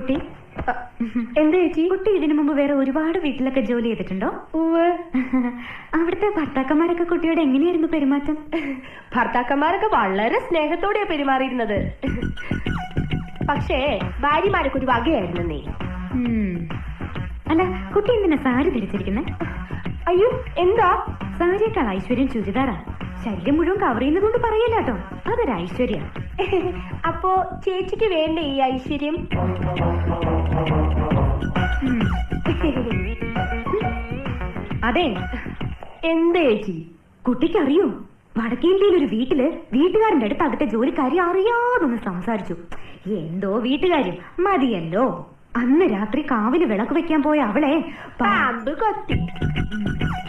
കുട്ടി എന്താ ചേച്ചി? കുട്ടി ഇതിനു മുമ്പ് വേറെ ഒരുപാട് വീട്ടിലൊക്കെ ജോലി ചെയ്തിട്ടുണ്ടോ? അവിടുത്തെ ഭർത്താക്കന്മാരൊക്കെ കുട്ടിയോട് എങ്ങനെയായിരുന്നു പെരുമാറ്റം? ഭർത്താക്കന്മാരൊക്കെ വളരെ സ്നേഹത്തോടെയാ പെരുമാറിയിരുന്നത്. പക്ഷേ ഭാര്യമാരൊക്കെ ഒരു വകയായിരുന്നേ. അല്ല, കുട്ടി എന്തിനാ സാരി ധരിച്ചിരിക്കുന്നെ? അയ്യോ, എന്താ? സാരിയേക്കാൾ ഐശ്വര്യം ചുരിദാറാ. ശരീരം മുഴുവൻ കവർ ചെയ്യുന്നതുകൊണ്ട് പറയല്ല കേട്ടോ, അതൊരു ഐശ്വര്യ. അപ്പോ ചേച്ചിക്ക് വേണ്ടേ ഈ ഐശ്വര്യം? അതെ. എന്താ ചേച്ചി? കുട്ടിക്കറിയോ, വടക്കേ ഇന്ത്യയിൽ ഒരു വീട്ടില് വീട്ടുകാരന്റെ അടുത്ത് അകത്തെ ജോലിക്കാരി അറിയാതൊന്ന് സംസാരിച്ചു. എന്തോ വീട്ടുകാര്യം മതിയല്ലോ. അന്ന് രാത്രി കാവില് വിളക്ക് വെക്കാൻ പോയ അവളെ പാമ്പ് കൊത്തി.